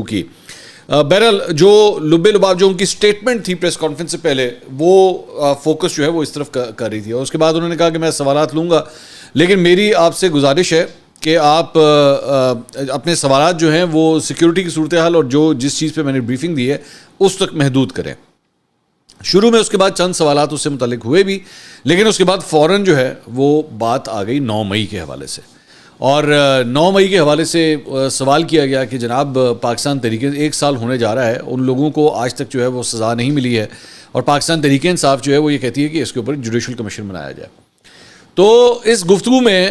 کی بہرحال جو لبے لباب جو ان کی سٹیٹمنٹ تھی پریس کانفرنس سے پہلے وہ فوکس جو ہے وہ اس طرف کر رہی تھی اور اس کے بعد انہوں نے کہا کہ میں سوالات لوں گا لیکن میری آپ سے گزارش ہے کہ آپ اپنے سوالات جو ہیں وہ سیکیورٹی کی صورتحال اور جس چیز پہ میں نے بریفنگ دی ہے اس تک محدود کریں. شروع میں اس کے بعد چند سوالات اس سے متعلق ہوئے بھی لیکن اس کے بعد فوراً جو ہے وہ بات آ گئی 9 مئی کے حوالے سے اور 9 مئی کے حوالے سے سوال کیا گیا کہ جناب پاکستان تحریک 1 سال ہونے جا رہا ہے ان لوگوں کو آج تک جو ہے وہ سزا نہیں ملی ہے اور پاکستان تحریک انصاف جو ہے وہ یہ کہتی ہے کہ اس کے اوپر جوڈیشل کمیشن بنایا جائے. تو اس گفتگو میں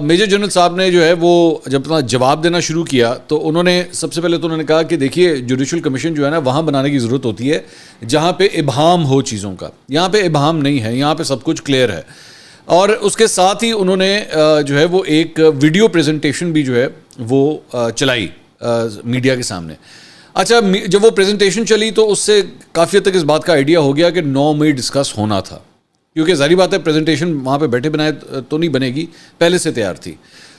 میجر جنرل صاحب نے جو ہے وہ جب اپنا جواب دینا شروع کیا تو انہوں نے سب سے پہلے تو انہوں نے کہا کہ دیکھیے جوڈیشل کمیشن جو ہے نا وہاں بنانے کی ضرورت ہوتی ہے جہاں پہ ابہام ہو چیزوں کا. یہاں پہ ابہام نہیں ہے, یہاں پہ سب کچھ کلیئر ہے. اور اس کے ساتھ ہی انہوں نے جو ہے وہ ایک ویڈیو پریزنٹیشن بھی جو ہے وہ چلائی میڈیا کے سامنے. اچھا جب وہ پریزنٹیشن چلی تو اس سے کافی حد تک اس بات کا آئیڈیا ہو گیا کہ 9 مئی ڈسکس ہونا تھا کیونکہ ظاہری بات ہے پریزنٹیشن وہاں پہ بیٹھے بنائے تو نہیں بنے گی, پہلے سے تیار تھی.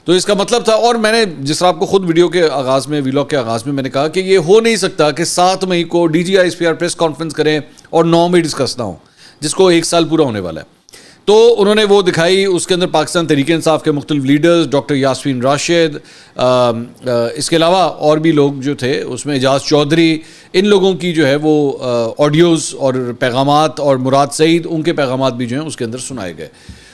تو اس کا مطلب تھا اور میں نے جس طرح آپ کو خود ویڈیو کے آغاز میں ویلاگ کے آغاز میں نے کہا کہ یہ ہو نہیں سکتا کہ 7 مئی کو D G I S P R press conference کریں اور 9 مئی ڈسکس نہ ہو جس کو 1 سال پورا ہونے والا ہے. تو انہوں نے وہ دکھائی, اس کے اندر پاکستان تحریک انصاف کے مختلف لیڈرز, ڈاکٹر یاسمین راشد, اس کے علاوہ اور بھی لوگ جو تھے اس میں اعجاز چودھری, ان لوگوں کی جو ہے وہ آڈیوز اور پیغامات اور مراد سعید ان کے پیغامات بھی جو ہیں اس کے اندر سنائے گئے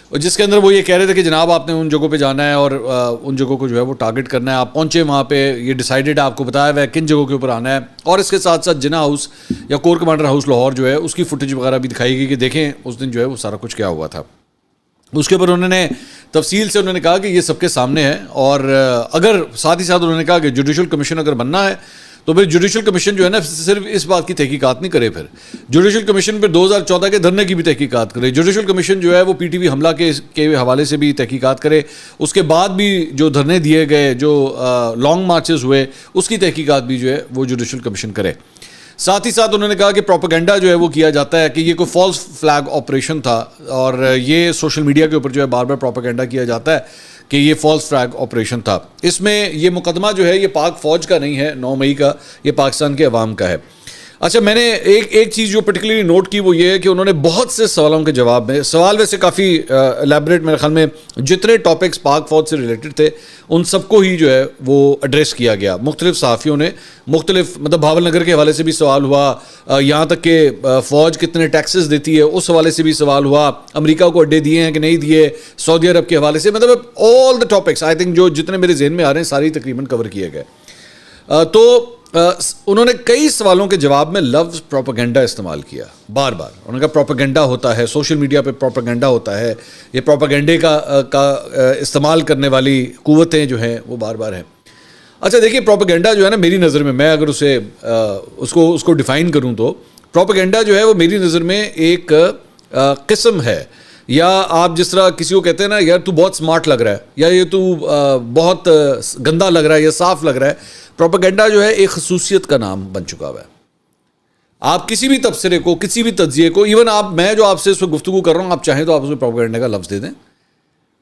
اور جس کے اندر وہ یہ کہہ رہے تھے کہ جناب آپ نے ان جگہوں پہ جانا ہے اور ان جگہوں کو جو ہے وہ ٹارگٹ کرنا ہے, آپ پہنچے وہاں پہ, یہ ڈیسائیڈڈ ہے, آپ کو بتایا ہوا ہے کن جگہوں کے اوپر آنا ہے. اور اس کے ساتھ ساتھ جناح ہاؤس یا کور کمانڈر ہاؤس لاہور جو ہے اس کی فوٹیج وغیرہ بھی دکھائی گئی کہ دیکھیں اس دن جو ہے وہ سارا کچھ کیا ہوا تھا. اس کے اوپر انہوں نے تفصیل سے انہوں نے کہا کہ یہ سب کے سامنے ہے اور اگر ساتھ ہی ساتھ انہوں نے کہا کہ جوڈیشل کمیشن اگر بننا ہے تو پھر جوڈیشل کمیشن جو ہے نا صرف اس بات کی تحقیقات نہیں کرے, پھر جوڈیشل کمیشن پھر 2014 کے دھرنے کی بھی تحقیقات کرے, جوڈیشل کمیشن جو ہے وہ پی ٹی وی حملہ کے حوالے سے بھی تحقیقات کرے, اس کے بعد بھی جو دھرنے دیے گئے, جو لانگ مارچز ہوئے اس کی تحقیقات بھی جو ہے وہ جوڈیشل کمیشن کرے. ساتھ ہی ساتھ انہوں نے کہا کہ پروپیگنڈا جو ہے وہ کیا جاتا ہے کہ یہ کوئی فالس فلیگ آپریشن تھا اور یہ سوشل میڈیا کے اوپر جو ہے بار بار پروپیگنڈا کیا جاتا ہے کہ یہ فالس فلیگ آپریشن تھا. اس میں یہ مقدمہ جو ہے یہ پاک فوج کا نہیں ہے 9 مئی کا, یہ پاکستان کے عوام کا ہے. اچھا میں نے ایک چیز جو پرٹیکولرلی نوٹ کی وہ یہ ہے کہ انہوں نے بہت سے سوالوں کے جواب میں, سوال ویسے کافی الیبریٹ میرے خیال میں جتنے ٹاپکس پاک فوج سے ریلیٹڈ تھے ان سب کو ہی جو ہے وہ ایڈریس کیا گیا. مختلف صحافیوں نے مختلف مطلب بھاول نگر کے حوالے سے بھی سوال ہوا, یہاں تک کہ فوج کتنے ٹیکسز دیتی ہے اس حوالے سے بھی سوال ہوا, امریکہ کو اڈے دیے ہیں کہ نہیں دیے, سعودی عرب کے حوالے سے, مطلب آل دا ٹاپکس آئی تھنک جو جتنے میرے ذہن میں آ رہے ہیں ساری تقریباً کور کیے گئے. تو انہوں نے کئی سوالوں کے جواب میں لفظ پروپیگنڈا استعمال کیا بار بار. انہوں نے کہا پروپیگنڈا ہوتا ہے, سوشل میڈیا پہ پروپیگنڈا ہوتا ہے, یہ پروپیگنڈے کا استعمال کرنے والی قوتیں جو ہیں وہ بار بار ہیں. اچھا دیکھیے پروپیگنڈا جو ہے نا میری نظر میں اگر اس کو ڈیفائن کروں تو پروپیگنڈا جو ہے وہ میری نظر میں ایک قسم ہے, یا آپ جس طرح کسی کو کہتے ہیں نا یار تو بہت سمارٹ لگ رہا ہے یا یہ تو بہت گندا لگ رہا ہے یا صاف لگ رہا ہے, پروپیگنڈا جو ہے ایک خصوصیت کا نام بن چکا ہوا ہے. آپ کسی بھی تبصرے کو, کسی بھی تجزیے کو, ایون میں جو آپ سے اس وقت گفتگو کر رہا ہوں آپ چاہیں تو آپ اسے پروپیگنڈا کا لفظ دے دیں.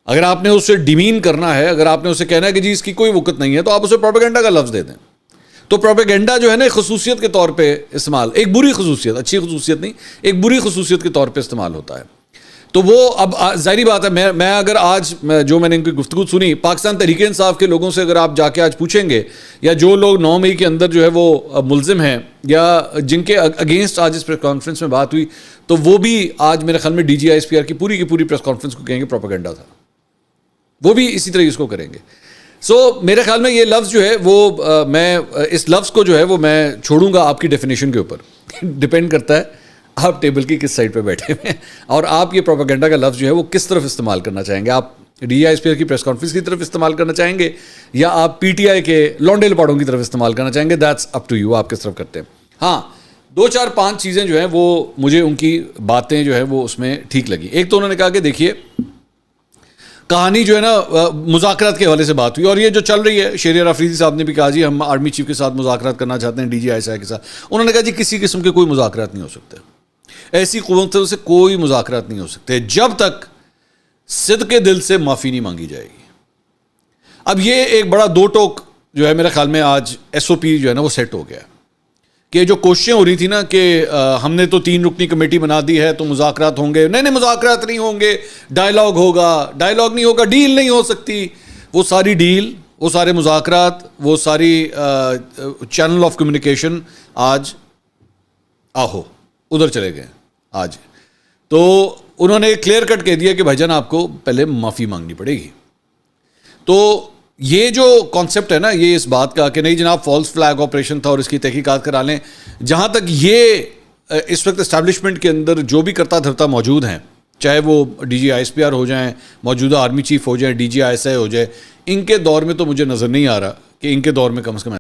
اگر آپ نے اسے ڈیمین کرنا ہے, اگر آپ نے اسے کہنا ہے کہ جی اس کی کوئی وقت نہیں ہے تو آپ اسے پروپیگنڈا کا لفظ دے دیں. تو پروپیگنڈا جو ہے نا خصوصیت کے طور پہ استعمال, ایک بری خصوصیت, اچھی خصوصیت نہیں, ایک بری خصوصیت کے طور پہ استعمال ہوتا ہے. تو وہ اب ظاہری بات ہے میں اگر آج جو میں نے ان کی گفتگو سنی پاکستان تحریک انصاف کے لوگوں سے اگر آپ جا کے آج پوچھیں گے یا جو لوگ 9 مئی کے اندر جو ہے وہ ملزم ہیں یا جن کے اگینسٹ آج اس پریس کانفرنس میں بات ہوئی تو وہ بھی آج میرے خیال میں D G I S P R کی پوری پریس کانفرنس کو کہیں گے پروپیگنڈا تھا, وہ بھی اسی طرح اس کو کریں گے. سو میرے خیال میں یہ لفظ جو ہے وہ میں اس لفظ کو جو ہے وہ میں چھوڑوں گا آپ کی ڈیفینیشن کے اوپر, ڈپینڈ کرتا ہے آپ ٹیبل کی کس سائڈ پہ بیٹھے ہوئے ہیں اور آپ یہ پروپیگنڈا کا لفظ جو ہے وہ کس طرف استعمال کرنا چاہیں گے. آپ D I S P R کی پریس کانفرنس کی طرف استعمال کرنا چاہیں گے یا آپ پی ٹی آئی کے لونڈے لپاڑوں کی طرف استعمال کرنا چاہیں گے, دیٹس اپ ٹو یو, آپ کس طرف کرتے ہیں. ہاں 2-4-5 چیزیں جو ہیں وہ مجھے ان کی باتیں جو ہے وہ اس میں ٹھیک لگی. ایک تو انہوں نے کہا کہ دیکھیے کہانی جو ہے نا مذاکرات کے حوالے سے بات ہوئی اور یہ جو چل رہی ہے, شہریار آفریدی صاحب نے بھی کہا جی ہم آرمی چیف کے ساتھ مذاکرات کرنا چاہتے ہیں D G I S I کے ساتھ. انہوں نے کہا جی کسی قسم کے کوئی مذاکرات نہیں ہو سکتے, ایسی قوتوں سے کوئی مذاکرات نہیں ہو سکتے جب تک صدق دل سے معافی نہیں مانگی جائے گی. اب یہ ایک بڑا دو ٹوک جو ہے میرے خیال میں آج ایس او پی جو ہے نا وہ سیٹ ہو گیا کہ جو کوششیں ہو رہی تھی نا کہ ہم نے تو 3 رکنی کمیٹی بنا دی ہے تو مذاکرات ہوں گے، نہیں مذاکرات نہیں ہوں گے، ڈائلاگ ہوگا، ڈائلاگ نہیں ہوگا، ڈیل نہیں ہو سکتی. وہ ساری ڈیل، وہ سارے مذاکرات، وہ ساری چینل آف کمیونیکیشن آج آہو ادھر چلے گئے آج. تو انہوں نے کلیئر کٹ کہہ دیا کہ بھائی جان آپ کو پہلے معافی مانگنی پڑے گی. تو یہ جو کانسیپٹ ہے نا یہ اس بات کا کہ نہیں جناب فالس فلیگ آپریشن تھا اور اس کی تحقیقات کرا لیں، جہاں تک یہ اس وقت اسٹیبلشمنٹ کے اندر جو بھی کرتا دھرتا موجود ہیں، چاہے وہ D G I S P R ہو جائیں، موجودہ آرمی چیف ہو جائیں، D G I S I ہو جائے، ان کے دور میں تو مجھے نظر نہیں آ رہا کہ ان کے دور میں کم از کم